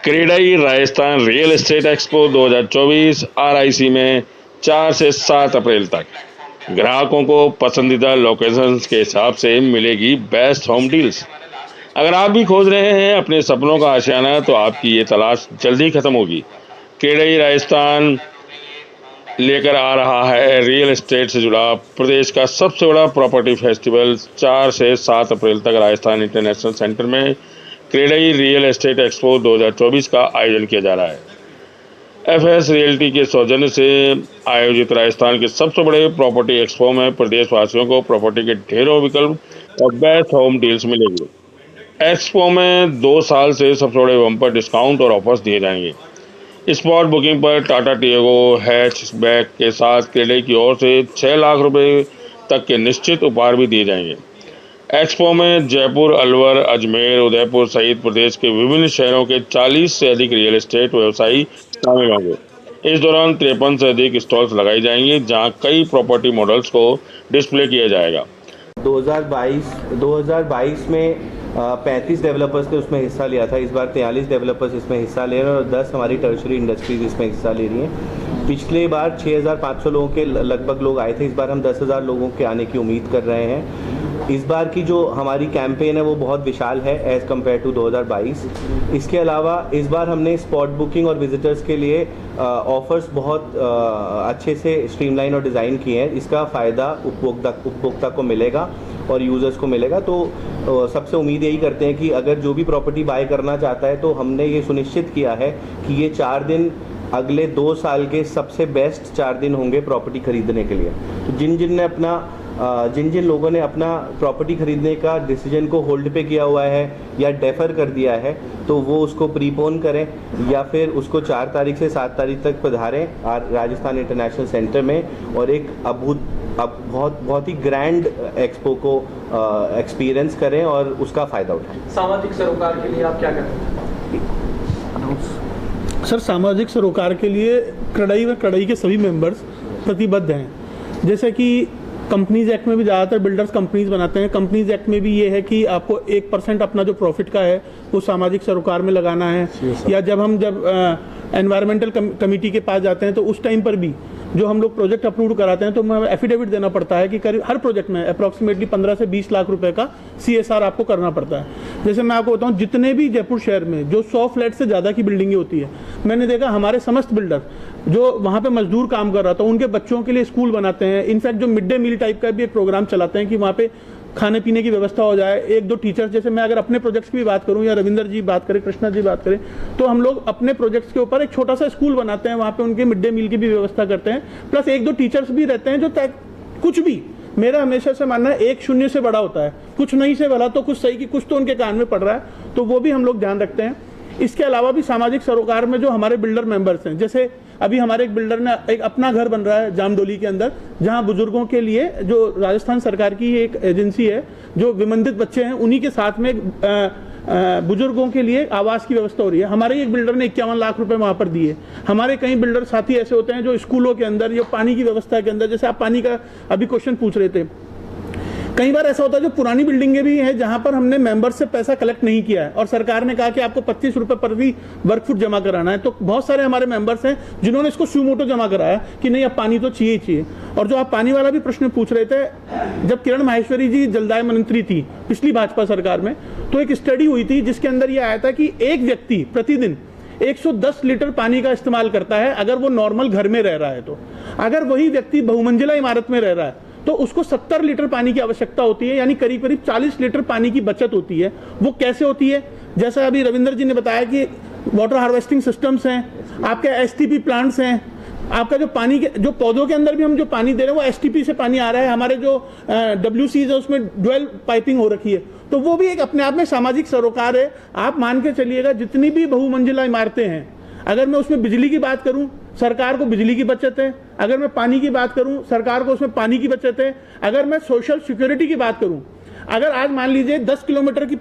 CREDAI Rajasthan real estate expo 2024 RIC में 4 से 7 अप्रैल तक ग्राहकों को पसंदीदा लोकेशंस के हिसाब से मिलेगी बेस्ट होम डील्स। अगर आप भी खोज रहे हैं अपने सपनों का आशियाना, तो आपकी ये तलाश जल्दी खत्म होगी। क्रेडाई राजस्थान लेकर आ रहा है रियल एस्टेट से जुड़ा प्रदेश का सबसे बड़ा प्रॉपर्टी फेस्टिवल। 4 से 7 अप्रैल तक राजस्थान इंटरनेशनल सेंटर में क्रेडाई रियल एस्टेट एक्सपो 2024 का आयोजन किया जा रहा है। FS रियल्टी के सौजन्य से आयोजित राजस्थान के सबसे बड़े प्रॉपर्टी एक्सपो में प्रदेशवासियों को प्रॉपर्टी के ढेरों विकल्प और बेस्ट होम डील्स मिलेगी। एक्सपो में 2 साल से सबसे बड़े बम्पर डिस्काउंट और ऑफर्स दिए जाएंगे। स्पॉट बुकिंग पर टाटा टियागो हैचबैक के साथ क्रेडाई की ओर से 6 लाख रुपए तक के निश्चित उपहार भी दिए जाएंगे। एक्सपो में जयपुर, अलवर, अजमेर, उदयपुर सहित प्रदेश के विभिन्न शहरों के 40 से अधिक रियल एस्टेट व्यवसायी शामिल होंगे। इस दौरान 53 से अधिक स्टॉल्स लगाई जाएंगी, जहां कई प्रॉपर्टी मॉडल्स को डिस्प्ले किया जाएगा। 2022 में 35 डेवलपर्स ने उसमें हिस्सा लिया था। इस बार 43 डेवलपर्स इसमें हिस्सा ले रहे हैं और 10 हमारी टर्शरी इंडस्ट्रीज इसमें हिस्सा ले रही हैं। पिछले बार 6500 लोगों के लगभग लोग आए थे। इस बार हम 10,000 लोगों के आने की उम्मीद कर रहे हैं। इस बार की जो हमारी कैंपेन है वो बहुत विशाल है एज़ कम्पेयर टू 2022। इसके अलावा इस बार हमने स्पॉट बुकिंग और विजिटर्स के लिए ऑफर्स बहुत अच्छे से स्ट्रीमलाइन और डिज़ाइन किए हैं। इसका फ़ायदा उपभोक्ता को मिलेगा और यूज़र्स को मिलेगा। तो सबसे उम्मीद यही करते हैं कि अगर जो भी प्रॉपर्टी बाय करना चाहता है, तो हमने ये सुनिश्चित किया है कि ये 4 दिन अगले 2 साल के सबसे बेस्ट 4 दिन होंगे प्रॉपर्टी खरीदने के लिए। तो जिन लोगों ने अपना प्रॉपर्टी खरीदने का डिसीजन को होल्ड पे किया हुआ है या डेफर कर दिया है, तो वो उसको प्रीपोन करें या फिर उसको 4 तारीख से 7 तारीख तक पधारें राजस्थान इंटरनेशनल सेंटर में और एक बहुत ही ग्रैंड एक्सपो को एक्सपीरियंस करें और उसका फ़ायदा उठाएं। सामाजिक सरोकार के लिए आप क्या करें? सर, सामाजिक सरोकार के लिए क्रेडाई के सभी मेंबर्स प्रतिबद्ध हैं। जैसे कि कंपनीज एक्ट में भी ज़्यादातर बिल्डर्स कंपनीज बनाते हैं। कंपनीज एक्ट में भी ये है कि आपको 1% अपना जो प्रॉफिट का है वो सामाजिक सरोकार में लगाना है। या जब एनवायरमेंटल कमेटी के पास जाते हैं, तो उस टाइम पर भी जो हम लोग प्रोजेक्ट अप्रूव कराते हैं, तो हमें एफिडेविट देना पड़ता है कि करीब हर प्रोजेक्ट में अप्रॉक्सीमेटली 15 से 20 लाख रुपए का CSR आपको करना पड़ता है। जैसे मैं आपको बताऊं, जितने भी जयपुर शहर में जो 100 फ्लैट से ज़्यादा की बिल्डिंगें होती है, मैंने देखा हमारे समस्त बिल्डर जो वहाँ पे मजदूर काम कर रहा था, उनके बच्चों के लिए स्कूल बनाते हैं। इनफैक्ट जो मिड डे मील टाइप का भी एक प्रोग्राम चलाते हैं कि वहाँ पे खाने पीने की व्यवस्था हो जाए। 1-2 टीचर्स, जैसे मैं अगर अपने प्रोजेक्ट्स की भी बात करूं या रविंदर जी बात करें, कृष्णा जी बात करें, तो हम लोग अपने प्रोजेक्ट्स के ऊपर एक छोटा सा स्कूल बनाते हैं। वहाँ पे उनके मिड डे मील की भी व्यवस्था करते हैं। प्लस 1-2 टीचर्स भी रहते हैं जो कुछ भी, मेरा हमेशा से मानना है, 1 शून्य से बड़ा होता है। कुछ नहीं से भला तो कुछ सही की कुछ तो उनके कान में पड़ रहा है, तो वो भी हम लोग ध्यान रखते हैं। इसके अलावा भी सामाजिक सरोकार में जो हमारे बिल्डर मेंबर्स हैं, जैसे अभी हमारे एक बिल्डर ने एक अपना घर बन रहा है जामडोली के अंदर, जहां बुजुर्गों के लिए, जो राजस्थान सरकार की एक एजेंसी है, जो विमंदित बच्चे हैं उन्हीं के साथ में बुजुर्गों के लिए आवास की व्यवस्था हो रही है। हमारे एक बिल्डर ने 51 लाख रुपए वहां पर दिए। हमारे कई बिल्डर साथी ऐसे होते हैं जो स्कूलों के अंदर या पानी की व्यवस्था के अंदर, जैसे आप पानी का अभी क्वेश्चन पूछ रहे थे, कई बार ऐसा होता है जो पुरानी बिल्डिंगें भी हैं जहां पर हमने मेंबर से पैसा कलेक्ट नहीं किया है और सरकार ने कहा कि आपको 25 रुपए पर भी वर्ग फुट जमा कराना है, तो बहुत सारे हमारे मेंबर्स हैं जिन्होंने इसको सुमोटो जमा कराया कि नहीं, अब पानी तो चाहिए ही चाहिए। और जो आप पानी वाला भी प्रश्न पूछ रहे थे, जब किरण माहेश्वरी जी जलदाय मंत्री थी पिछली भाजपा सरकार में, तो एक स्टडी हुई थी जिसके अंदर यह आया था कि एक व्यक्ति प्रतिदिन 110 लीटर पानी का इस्तेमाल करता है अगर वो नॉर्मल घर में रह रहा है। तो अगर वही व्यक्ति बहुमंजिला इमारत में रह रहा है तो उसको 70 लीटर पानी की आवश्यकता होती है, यानी करीब करीब 40 लीटर पानी की बचत होती है। वो कैसे होती है? जैसा अभी रविंदर जी ने बताया कि वाटर हार्वेस्टिंग सिस्टम्स हैं, आपके STP प्लांट्स हैं, आपका जो पानी के जो पौधों के अंदर भी हम जो पानी दे रहे हैं वो STP से पानी आ रहा है। हमारे जो WCs है उसमें ड्वेल पाइपिंग हो रखी है, तो वो भी एक अपने आप में सामाजिक सरोकार है। आप मान के चलिएगा, जितनी भी बहुमंजिला इमारतें हैं, अगर मैं उसमें बिजली की बात करूं, सरकार को बिजली की बचत है। अगर मैं पानी की बात करूं, सरकार को उसमें पानी की बचत है। अगर मैं सोशल सिक्योरिटी की बात करूं, अगर आज मान लीजिए 10 किलोमीटर की